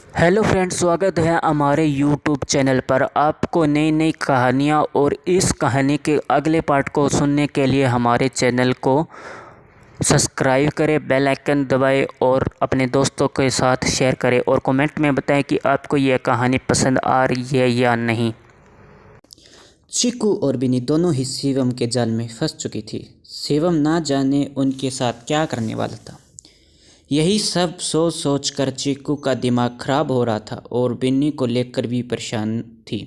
Hello friends, स्वागत है हमारे यूट्यूब चैनल पर। आपको नई नई कहानियाँ और इस कहानी के अगले पार्ट को सुनने के लिए हमारे चैनल को सब्सक्राइब करें, बेल आइकन दबाएं और अपने दोस्तों के साथ शेयर करें और कमेंट में बताएं कि आपको यह कहानी पसंद आ रही है या नहीं। चीकू और बिन्नी दोनों ही शिवम के जाल में फंस चुकी थी। शिवम ना जाने उनके साथ क्या करने वाला था। यही सब सोच सोच कर चीकू का दिमाग खराब हो रहा था और बिन्नी को लेकर भी परेशान थी।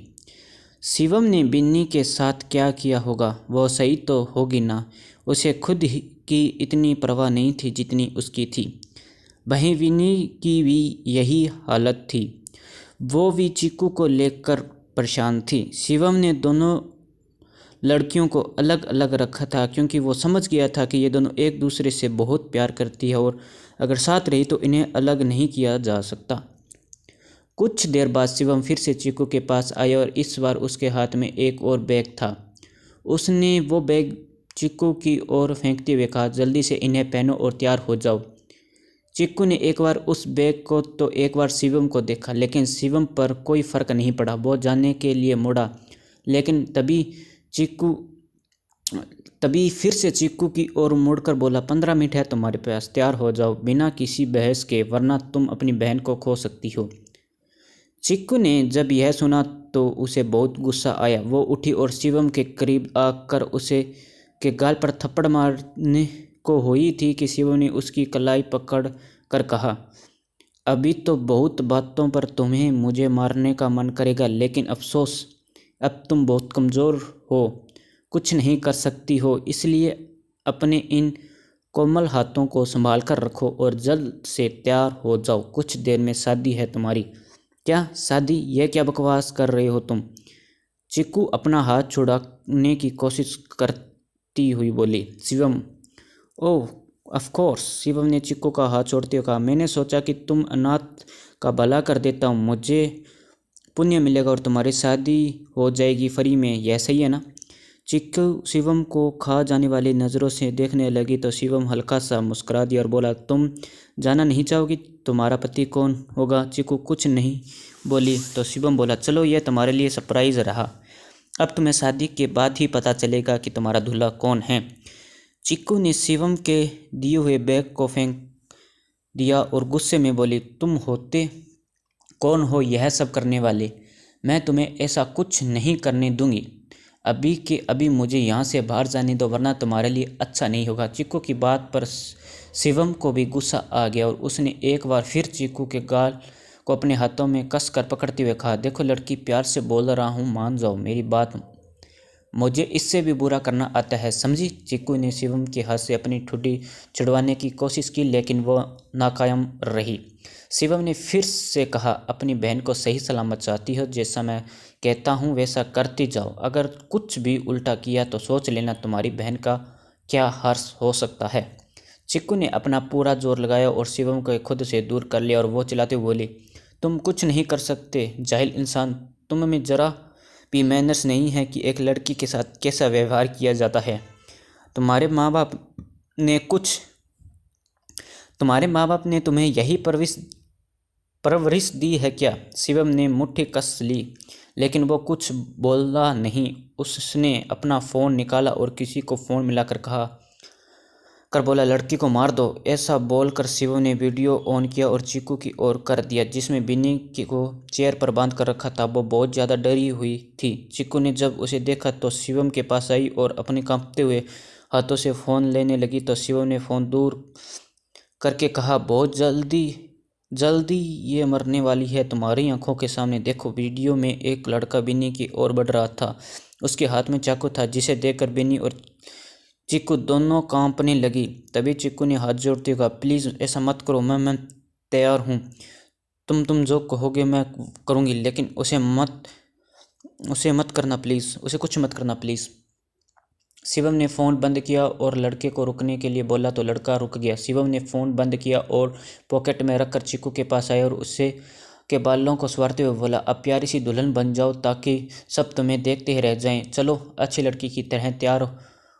शिवम ने बिन्नी के साथ क्या किया होगा, वो सही तो होगी ना। उसे खुद की इतनी परवाह नहीं थी जितनी उसकी थी। वहीं बिन्नी की भी यही हालत थी, वो भी चीकू को लेकर परेशान थी। शिवम ने दोनों लड़कियों को अलग अलग रखा था क्योंकि वो समझ गया था कि ये दोनों एक दूसरे से बहुत प्यार करती है और अगर साथ रही तो इन्हें अलग नहीं किया जा सकता। कुछ देर बाद शिवम फिर से चीकू के पास आया और इस बार उसके हाथ में एक और बैग था। उसने वो बैग चीकू की ओर फेंकते हुए कहा, जल्दी से इन्हें पहनो और तैयार हो जाओ। चीकू ने एक बार उस बैग को तो एक बार शिवम को देखा, लेकिन शिवम पर कोई फर्क नहीं पड़ा। वो जाने के लिए मुड़ा, लेकिन तभी फिर से चीकू की ओर मुड़कर बोला, 15 मिनट है तुम्हारे पास, तैयार हो जाओ बिना किसी बहस के, वरना तुम अपनी बहन को खो सकती हो। चीकू ने जब यह सुना तो उसे बहुत गुस्सा आया। वो उठी और शिवम के करीब आकर उसे के गाल पर थप्पड़ मारने को हुई थी कि शिवम ने उसकी कलाई पकड़ कर कहा, अभी तो बहुत बातों पर तुम्हें मुझे मारने का मन करेगा, लेकिन अफसोस अब तुम बहुत कमज़ोर हो, कुछ नहीं कर सकती हो। इसलिए अपने इन कोमल हाथों को संभाल कर रखो और जल्द से तैयार हो जाओ, कुछ देर में शादी है तुम्हारी। क्या शादी? यह क्या बकवास कर रहे हो तुम? चीकू अपना हाथ छुड़ाने की कोशिश करती हुई बोली। शिवम, ओह ऑफ कोर्स, शिवम ने चीकू का हाथ छोड़ते हुए कहा, मैंने सोचा कि तुम अनाथ का भला कर देता हूँ, मुझे पुण्य मिलेगा और तुम्हारी शादी हो जाएगी फ्री में, यह सही है ना? चीकू शिवम को खा जाने वाली नज़रों से देखने लगी तो शिवम हल्का सा मुस्कुरा दिया और बोला, तुम जाना नहीं चाहोगी? तुम्हारा पति कौन होगा? चीकू कुछ नहीं बोली तो शिवम बोला, चलो यह तुम्हारे लिए सरप्राइज़ रहा, अब तुम्हें शादी के बाद ही पता चलेगा कि तुम्हारा दूल्हा कौन है। चीकू ने शिवम के दिए हुए बैग को फेंक दिया और गुस्से में बोली, तुम होते कौन हो यह सब करने वाले? मैं तुम्हें ऐसा कुछ नहीं करने दूंगी। अभी के अभी मुझे यहाँ से बाहर जाने दो, वरना तुम्हारे लिए अच्छा नहीं होगा। चीकू की बात पर शिवम को भी गुस्सा आ गया और उसने एक बार फिर चीकू के गाल को अपने हाथों में कस कर पकड़ते हुए कहा, देखो लड़की, प्यार से बोल रहा हूँ, मान जाओ मेरी बात, मुझे इससे भी बुरा करना आता है, समझी? चीकू ने शिवम के हाथ से अपनी ठुड्डी छुड़वाने की कोशिश की, लेकिन वह नाकाम रही। शिवम ने फिर से कहा, अपनी बहन को सही सलामत चाहती हो, जैसा मैं कहता हूँ वैसा करती जाओ, अगर कुछ भी उल्टा किया तो सोच लेना तुम्हारी बहन का क्या हर्ष हो सकता है। चीकू ने अपना पूरा जोर लगाया और शिवम को खुद से दूर कर लिया और वो चिल्लाते हुए बोली, तुम कुछ नहीं कर सकते जाहिल इंसान, तुम में जरा भी मैनर्स नहीं है कि एक लड़की के साथ कैसा व्यवहार किया जाता है। तुम्हारे माँ बाप ने कुछ तुम्हारे माँ बाप ने तुम्हें यही परवरिश दी है क्या? शिवम ने मुट्ठी कस ली, लेकिन वो कुछ बोला नहीं। उसने अपना फ़ोन निकाला और किसी को फ़ोन मिलाकर बोला, लड़की को मार दो। ऐसा बोलकर शिवम ने वीडियो ऑन किया और चीकू की ओर कर दिया, जिसमें बिन्नी को चेयर पर बांध कर रखा था। वो बहुत ज़्यादा डरी हुई थी। चीकू ने जब उसे देखा तो शिवम के पास आई और अपने कांपते हुए हाथों से फ़ोन लेने लगी तो शिवम ने फ़ोन दूर करके कहा, बहुत जल्दी ये मरने वाली है तुम्हारी आंखों के सामने। देखो, वीडियो में एक लड़का बिन्नी की ओर बढ़ रहा था, उसके हाथ में चाकू था, जिसे देखकर बिन्नी और चीकू दोनों कांपने लगी। तभी चीकू ने हाथ जोड़ते हुए कहा, प्लीज़ ऐसा मत करो, मैं तैयार हूँ, तुम जो कहोगे मैं करूँगी, लेकिन उसे मत करना प्लीज़, उसे कुछ मत करना प्लीज़। शिवम ने फ़ोन बंद किया और लड़के को रुकने के लिए बोला तो लड़का रुक गया। शिवम ने फ़ोन बंद किया और पॉकेट में रखकर चीकू के पास आया और उससे के बालों को संवारते हुए बोला, अब प्यारी सी दुल्हन बन जाओ ताकि सब तुम्हें देखते ही रह जाएं। चलो अच्छी लड़की की तरह तैयार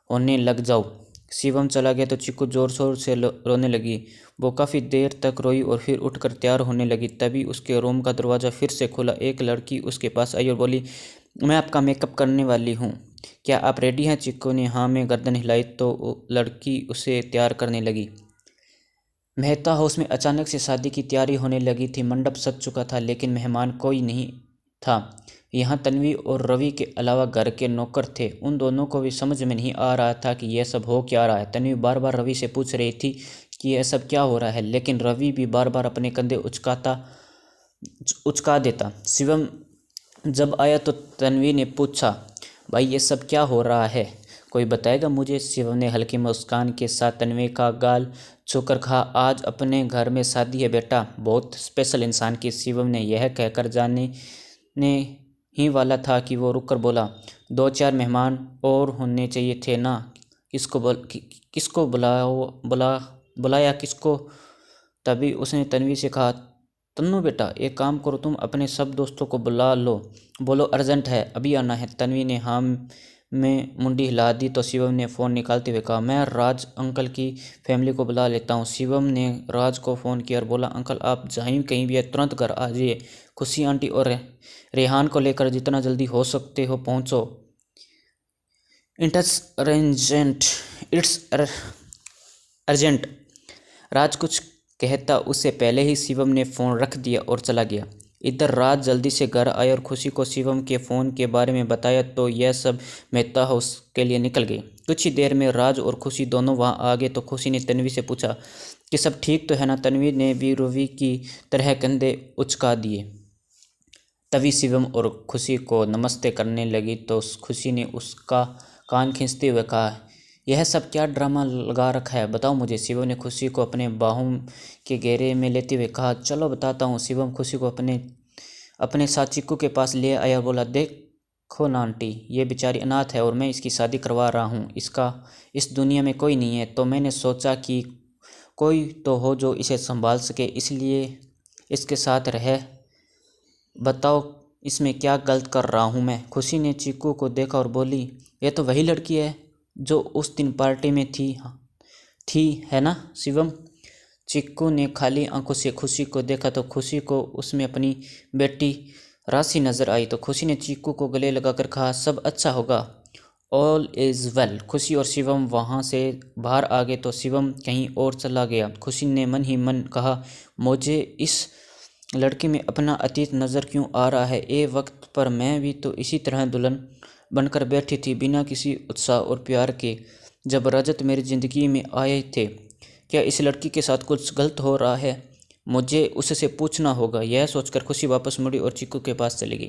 होने लग जाओ। शिवम चला गया तो चिक्कू ज़ोर शोर से रोने लगी। वो काफ़ी देर तक रोई और फिर उठकर तैयार होने लगी। तभी उसके रूम का दरवाज़ा फिर से खुला। एक लड़की उसके पास आई और बोली, मैं आपका मेकअप करने वाली हूँ, क्या आप रेडी हैं? चिक्कू ने हाँ में गर्दन हिलाई तो लड़की उसे तैयार करने लगी। मेहता हाउस में अचानक से शादी की तैयारी होने लगी थी। मंडप सज चुका था लेकिन मेहमान कोई नहीं था। यहाँ तन्वी और रवि के अलावा घर के नौकर थे। उन दोनों को भी समझ में नहीं आ रहा था कि यह सब हो क्या रहा है। तन्वी बार बार रवि से पूछ रही थी कि यह सब क्या हो रहा है, लेकिन रवि भी बार बार अपने कंधे उचका देता। शिवम जब आया तो तन्वी ने पूछा, भाई ये सब क्या हो रहा है, कोई बताएगा मुझे? शिवम ने हल्की मुस्कान के साथ तन्वी का गाल छूकर कहा, आज अपने घर में शादी है बेटा, बहुत स्पेशल इंसान की। शिवम ने यह कहकर जाने ही वाला था कि वो रुककर बोला, 2-4 मेहमान और होने चाहिए थे ना, किसको बुलाया किसको? तभी उसने तन्वी से कहा, तन्नू बेटा एक काम करो, तुम अपने सब दोस्तों को बुला लो, बोलो अर्जेंट है, अभी आना है। तन्वी ने हाँ में मुंडी हिला दी तो शिवम ने फ़ोन निकालते हुए कहा, मैं राज अंकल की फैमिली को बुला लेता हूँ। शिवम ने राज को फ़ोन किया और बोला, अंकल आप जहाँ कहीं भी है तुरंत घर आ जाइए, खुशी आंटी और रेहान को लेकर जितना जल्दी हो सकते हो पहुँचो। It's urgent. राज कुछ कहता उससे पहले ही शिवम ने फ़ोन रख दिया और चला गया। इधर राज जल्दी से घर आए और खुशी को शिवम के फ़ोन के बारे में बताया तो यह सब मेहता हाउस के लिए निकल गई। कुछ ही देर में राज और खुशी दोनों वहां आ गए तो खुशी ने तन्वी से पूछा कि सब ठीक तो है ना? तन्वी ने भी रवि की तरह कंधे उचका दिए। तभी शिवम और खुशी को नमस्ते करने लगी तो खुशी ने उसका कान खींचते हुए कहा, यह सब क्या ड्रामा लगा रखा है, बताओ मुझे। शिवम ने खुशी को अपने बाहों के घेरे में लेते हुए कहा, चलो बताता हूँ। शिवम खुशी को अपने साथ चिक्कू के पास ले आया, बोला, देखो ना आंटी, ये बेचारी अनाथ है और मैं इसकी शादी करवा रहा हूँ। इसका इस दुनिया में कोई नहीं है, तो मैंने सोचा कि कोई तो हो जो इसे संभाल सके, इसलिए इसके साथ रह। बताओ इसमें क्या गलत कर रहा हूँ मैं? खुशी ने चिक्कू को देखा और बोली, ये तो वही लड़की है जो उस दिन पार्टी में थी है ना शिवम? चिक्कू ने खाली आंखों से खुशी को देखा तो खुशी को उसमें अपनी बेटी राशि नज़र आई। तो खुशी ने चिक्कू को गले लगाकर कहा, सब अच्छा होगा, ऑल इज़ वेल। खुशी और शिवम वहाँ से बाहर आ गए तो शिवम कहीं और चला गया। खुशी ने मन ही मन कहा, मुझे इस लड़की में अपना अतीत नज़र क्यों आ रहा है? एक वक्त पर मैं भी तो इसी तरह दुल्हन बनकर बैठी थी, बिना किसी उत्साह और प्यार के, जब रजत मेरी ज़िंदगी में आए थे। क्या इस लड़की के साथ कुछ गलत हो रहा है? मुझे उससे पूछना होगा। यह सोचकर खुशी वापस मुड़ी और चिक्कू के पास चली गई।